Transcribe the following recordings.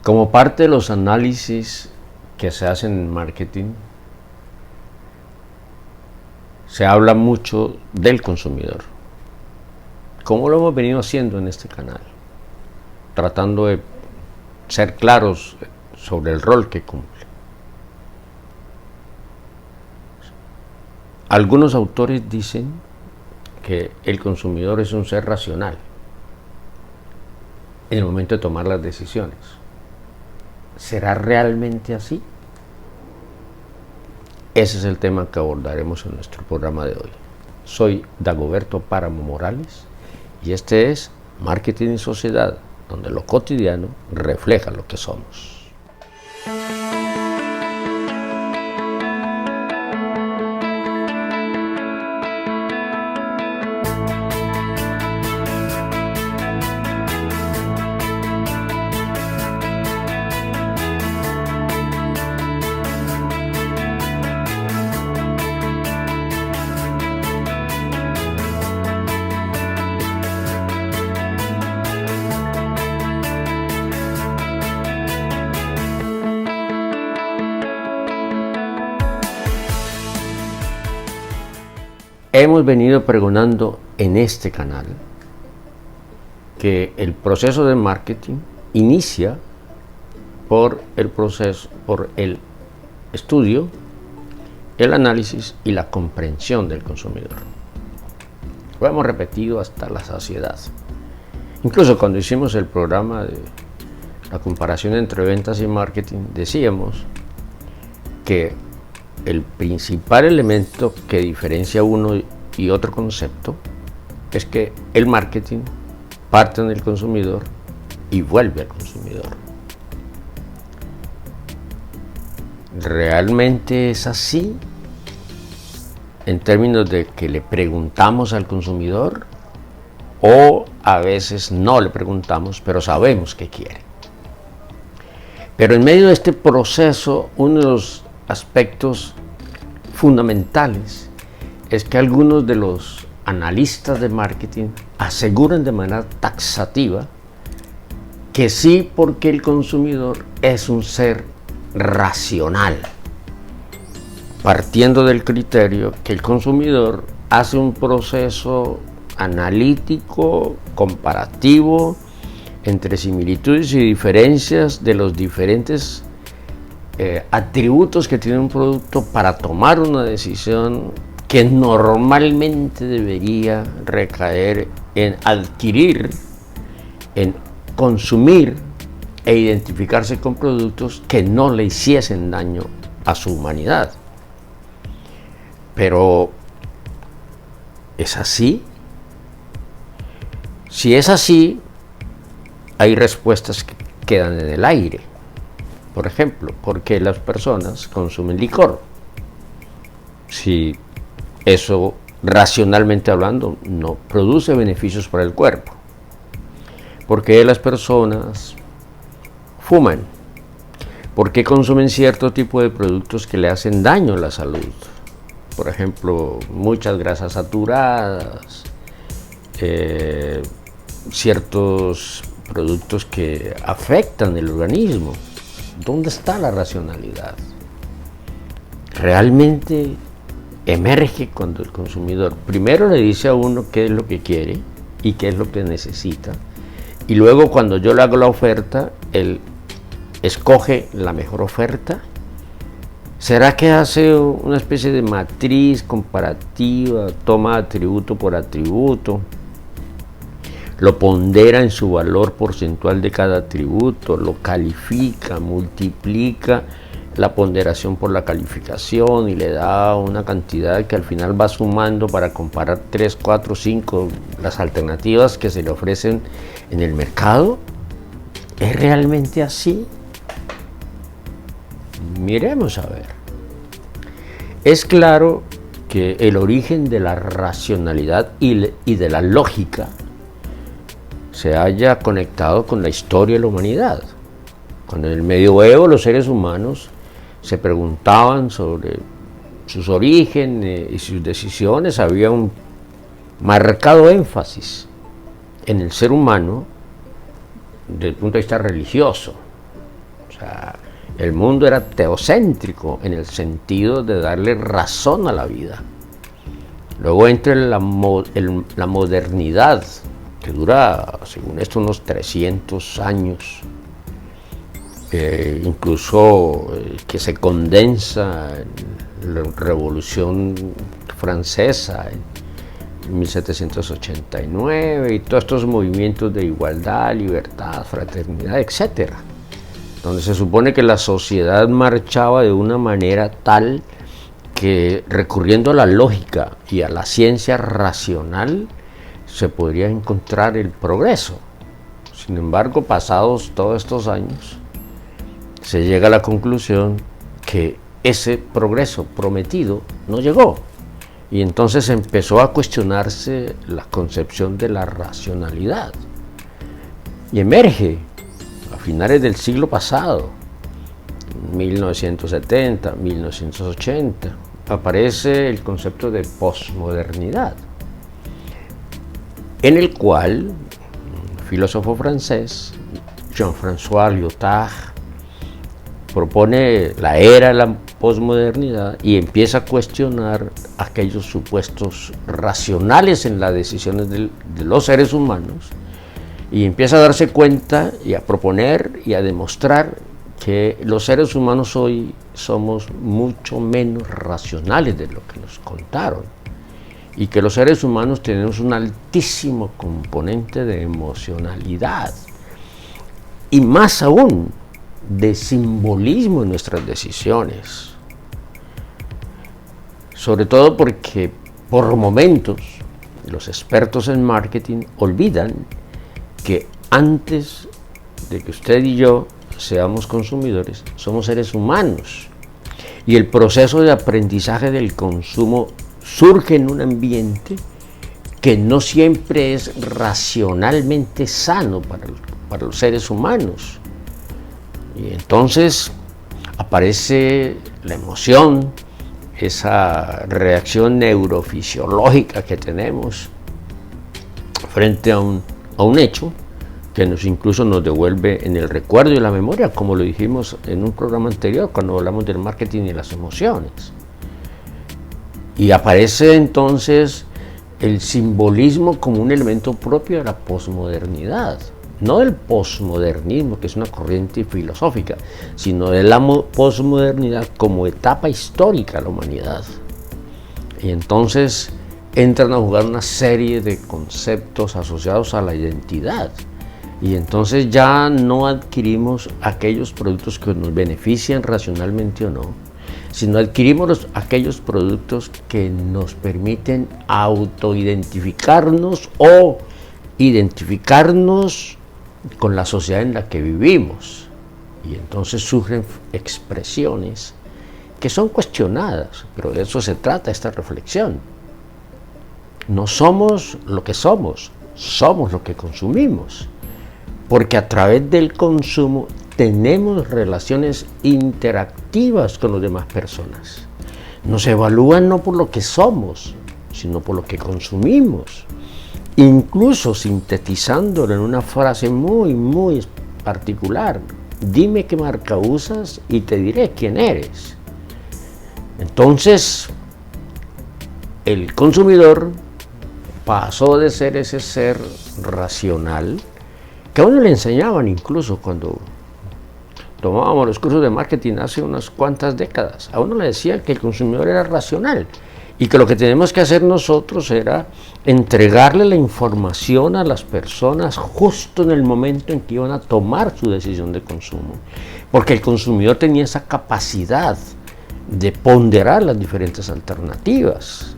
Como parte de los análisis que se hacen en marketing, se habla mucho del consumidor, como lo hemos venido haciendo en este canal, tratando de ser claros sobre el rol que cumple. Algunos autores dicen que el consumidor es un ser racional en el momento de tomar las decisiones. ¿Será realmente así? Ese es el tema que abordaremos en nuestro programa de hoy. Soy Dagoberto Páramo Morales y este es Marketing y Sociedad, donde lo cotidiano refleja lo que somos. Hemos venido pregonando en este canal que el proceso de marketing inicia por el estudio, el análisis y la comprensión del consumidor. Lo hemos repetido hasta la saciedad. Incluso cuando hicimos el programa de la comparación entre ventas y marketing, decíamos que el principal elemento que diferencia uno y otro concepto es que el marketing parte del consumidor y vuelve al consumidor. ¿Realmente es así? En términos de que le preguntamos al consumidor, o a veces no le preguntamos, pero sabemos qué quiere. Pero en medio de este proceso, uno de los aspectos fundamentales es que algunos de los analistas de marketing aseguran de manera taxativa que sí, porque el consumidor es un ser racional, partiendo del criterio que el consumidor hace un proceso analítico, comparativo, entre similitudes y diferencias de los diferentes atributos que tiene un producto para tomar una decisión que normalmente debería recaer en adquirir, en consumir e identificarse con productos que no le hiciesen daño a su humanidad. Pero, ¿es así? Si es así, hay respuestas que quedan en el aire. Por ejemplo, ¿por qué las personas consumen licor? Si eso, racionalmente hablando, no produce beneficios para el cuerpo. ¿Por qué las personas fuman? ¿Por qué consumen cierto tipo de productos que le hacen daño a la salud? Por ejemplo, muchas grasas saturadas, ciertos productos que afectan el organismo. ¿Dónde está la racionalidad? Realmente emerge cuando el consumidor primero le dice a uno qué es lo que quiere y qué es lo que necesita, y luego cuando yo le hago la oferta, él escoge la mejor oferta. ¿Será que hace una especie de matriz comparativa, toma atributo por atributo, lo pondera en su valor porcentual de cada atributo, lo califica, multiplica la ponderación por la calificación y le da una cantidad que al final va sumando para comparar 3, 4, 5 las alternativas que se le ofrecen en el mercado? ¿Es realmente así? Miremos a ver. Es claro que el origen de la racionalidad y de la lógica se haya conectado con la historia de la humanidad. Cuando en el medioevo los seres humanos se preguntaban sobre sus orígenes y sus decisiones, había un marcado énfasis en el ser humano desde el punto de vista religioso. O sea, el mundo era teocéntrico en el sentido de darle razón a la vida. Luego entra la modernidad, que dura, según esto, unos 300 años, incluso que se condensa en la Revolución Francesa en 1789 y todos estos movimientos de igualdad, libertad, fraternidad, etc. Donde se supone que la sociedad marchaba de una manera tal que, recurriendo a la lógica y a la ciencia racional, se podría encontrar el progreso. Sin embargo, pasados todos estos años, se llega a la conclusión que ese progreso prometido no llegó. Y entonces empezó a cuestionarse la concepción de la racionalidad. Y emerge, a finales del siglo pasado, 1970, 1980, aparece el concepto de posmodernidad, en el cual un filósofo francés, Jean-François Lyotard, propone la era de la posmodernidad y empieza a cuestionar aquellos supuestos racionales en las decisiones de los seres humanos, y empieza a darse cuenta y a proponer y a demostrar que los seres humanos hoy somos mucho menos racionales de lo que nos contaron, y que los seres humanos tenemos un altísimo componente de emocionalidad y más aún de simbolismo en nuestras decisiones, sobre todo porque por momentos los expertos en marketing olvidan que antes de que usted y yo seamos consumidores, somos seres humanos, y el proceso de aprendizaje del consumo surge en un ambiente que no siempre es racionalmente sano para los seres humanos. Y entonces aparece la emoción, esa reacción neurofisiológica que tenemos frente a un hecho que incluso nos devuelve en el recuerdo y la memoria, como lo dijimos en un programa anterior cuando hablamos del marketing y las emociones. Y aparece entonces el simbolismo como un elemento propio de la posmodernidad, no del posmodernismo, que es una corriente filosófica, sino de la posmodernidad como etapa histórica de la humanidad. Y entonces entran a jugar una serie de conceptos asociados a la identidad. Y entonces ya no adquirimos aquellos productos que nos benefician racionalmente o no, sino adquirimos aquellos productos que nos permiten autoidentificarnos o identificarnos con la sociedad en la que vivimos. Y entonces surgen expresiones que son cuestionadas, pero de eso se trata esta reflexión. No somos lo que somos, somos lo que consumimos, porque a través del consumo tenemos relaciones interactivas con las demás personas. Nos evalúan no por lo que somos, sino por lo que consumimos. Incluso sintetizándolo en una frase muy, muy particular: dime qué marca usas y te diré quién eres. Entonces, el consumidor pasó de ser ese ser racional, que a uno le enseñaban incluso cuando tomábamos los cursos de marketing hace unas cuantas décadas. A uno le decían que el consumidor era racional y que lo que tenemos que hacer nosotros era entregarle la información a las personas justo en el momento en que iban a tomar su decisión de consumo, porque el consumidor tenía esa capacidad de ponderar las diferentes alternativas.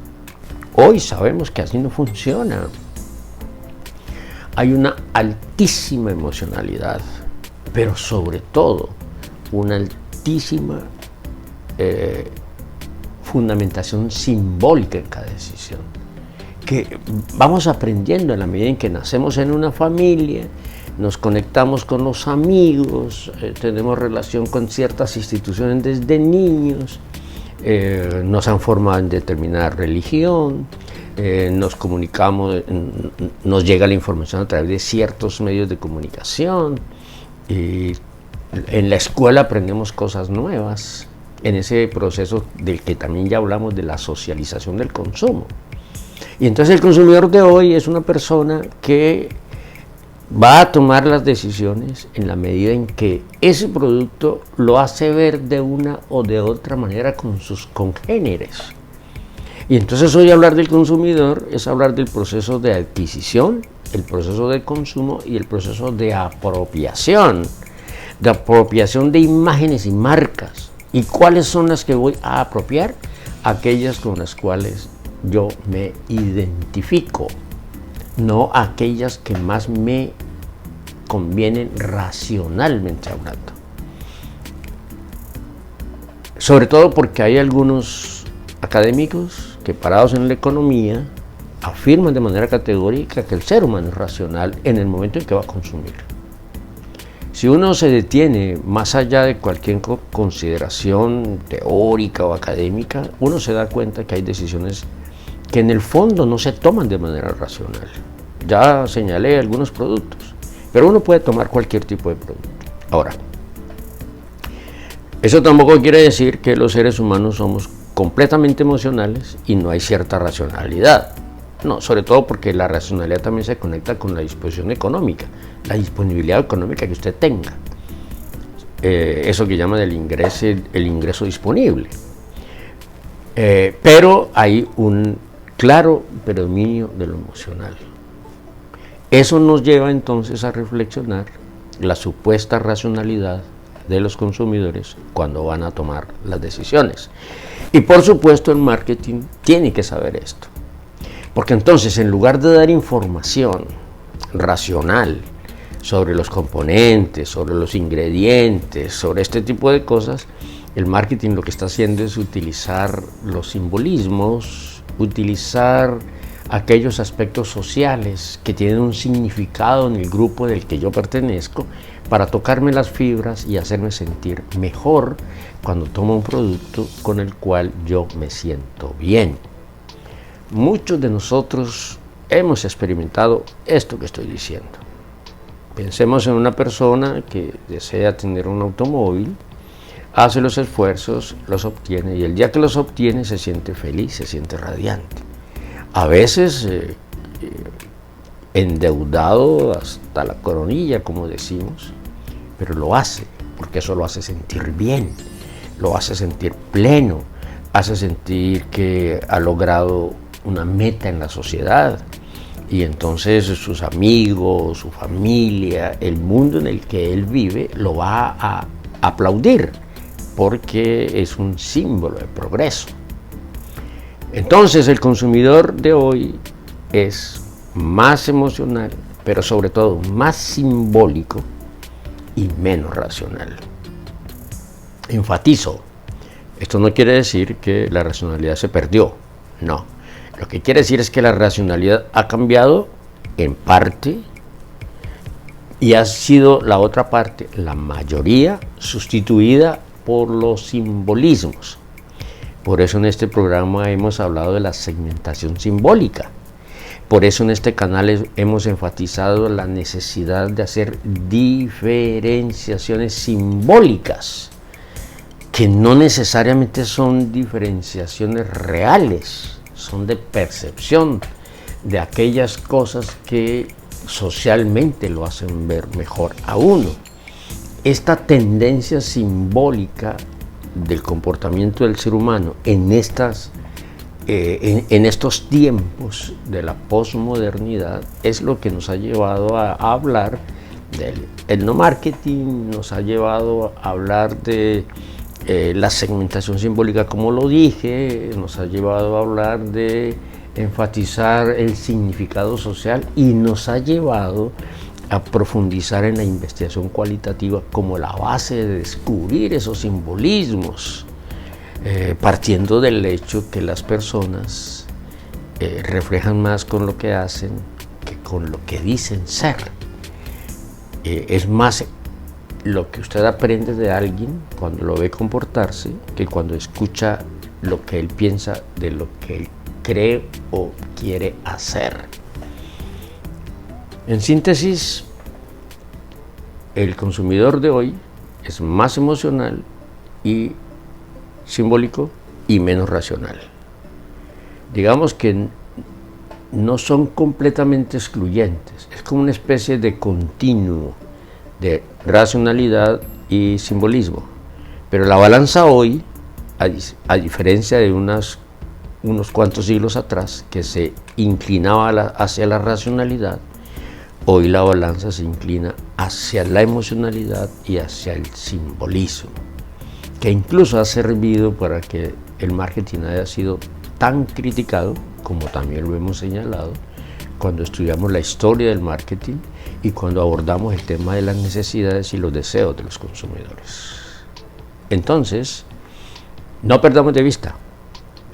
Hoy sabemos que así no funciona. Hay una altísima emocionalidad, pero sobre todo una altísima fundamentación simbólica en cada decisión, que vamos aprendiendo en la medida en que nacemos en una familia, nos conectamos con los amigos, tenemos relación con ciertas instituciones desde niños, nos han formado en determinada religión, nos comunicamos, nos llega la información a través de ciertos medios de comunicación, En la escuela aprendemos cosas nuevas, en ese proceso del que también ya hablamos de la socialización del consumo. Y entonces el consumidor de hoy es una persona que va a tomar las decisiones en la medida en que ese producto lo hace ver de una o de otra manera con sus congéneres. Y entonces hoy hablar del consumidor es hablar del proceso de adquisición, el proceso de consumo y el proceso de apropiación de imágenes y marcas. ¿Y cuáles son las que voy a apropiar? Aquellas con las cuales yo me identifico, no aquellas que más me convienen racionalmente hablando. Sobre todo porque hay algunos académicos que, parados en la economía, afirman de manera categórica que el ser humano es racional en el momento en que va a consumir. Si uno se detiene más allá de cualquier consideración teórica o académica, uno se da cuenta que hay decisiones que en el fondo no se toman de manera racional. Ya señalé algunos productos, pero uno puede tomar cualquier tipo de producto. Ahora, eso tampoco quiere decir que los seres humanos somos completamente emocionales y no hay cierta racionalidad. No, sobre todo porque la racionalidad también se conecta con la disposición económica, la disponibilidad económica que usted tenga. Eso que llaman el ingreso disponible. Pero hay un claro predominio de lo emocional. Eso nos lleva entonces a reflexionar la supuesta racionalidad de los consumidores cuando van a tomar las decisiones. Y por supuesto el marketing tiene que saber esto. Porque entonces, en lugar de dar información racional sobre los componentes, sobre los ingredientes, sobre este tipo de cosas, el marketing lo que está haciendo es utilizar los simbolismos, utilizar aquellos aspectos sociales que tienen un significado en el grupo del que yo pertenezco para tocarme las fibras y hacerme sentir mejor cuando tomo un producto con el cual yo me siento bien. Muchos de nosotros hemos experimentado esto que estoy diciendo. Pensemos en una persona que desea tener un automóvil, hace los esfuerzos, los obtiene y el día que los obtiene se siente feliz, se siente radiante. A veces endeudado hasta la coronilla, como decimos, pero lo hace porque eso lo hace sentir bien, lo hace sentir pleno, hace sentir que ha logrado una meta en la sociedad y entonces sus amigos, su familia, el mundo en el que él vive lo va a aplaudir porque es un símbolo de progreso. Entonces el consumidor de hoy es más emocional, pero sobre todo más simbólico y menos racional. Enfatizo, esto no quiere decir que la racionalidad se perdió, no. Lo que quiere decir es que la racionalidad ha cambiado en parte y ha sido la otra parte, la mayoría, sustituida por los simbolismos. Por eso en este programa hemos hablado de la segmentación simbólica. Por eso en este canal hemos enfatizado la necesidad de hacer diferenciaciones simbólicas, que no necesariamente son diferenciaciones reales, son de percepción de aquellas cosas que socialmente lo hacen ver mejor a uno. Esta tendencia simbólica del comportamiento del ser humano en estos tiempos de la posmodernidad es lo que nos ha llevado a hablar del etnomarketing, nos ha llevado a hablar de la segmentación simbólica, como lo dije, nos ha llevado a hablar de enfatizar el significado social y nos ha llevado a profundizar en la investigación cualitativa como la base de descubrir esos simbolismos, partiendo del hecho que las personas reflejan más con lo que hacen que con lo que dicen ser. Es más lo que usted aprende de alguien cuando lo ve comportarse que cuando escucha lo que él piensa de lo que él cree o quiere hacer. En síntesis, el consumidor de hoy es más emocional y simbólico y menos racional. Digamos que no son completamente excluyentes, es como una especie de continuo de racionalidad y simbolismo. Pero la balanza hoy, a diferencia de unos cuantos siglos atrás, que se inclinaba hacia la racionalidad, hoy la balanza se inclina hacia la emocionalidad y hacia el simbolismo, que incluso ha servido para que el marketing haya sido tan criticado, como también lo hemos señalado, cuando estudiamos la historia del marketing y cuando abordamos el tema de las necesidades y los deseos de los consumidores. Entonces, no perdamos de vista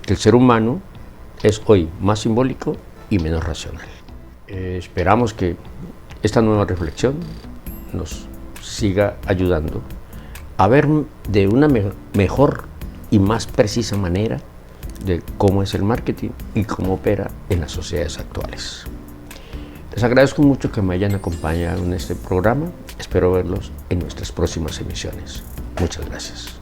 que el ser humano es hoy más simbólico y menos racional. Esperamos que esta nueva reflexión nos siga ayudando a ver de una mejor y más precisa manera de cómo es el marketing y cómo opera en las sociedades actuales. Les agradezco mucho que me hayan acompañado en este programa. Espero verlos en nuestras próximas emisiones. Muchas gracias.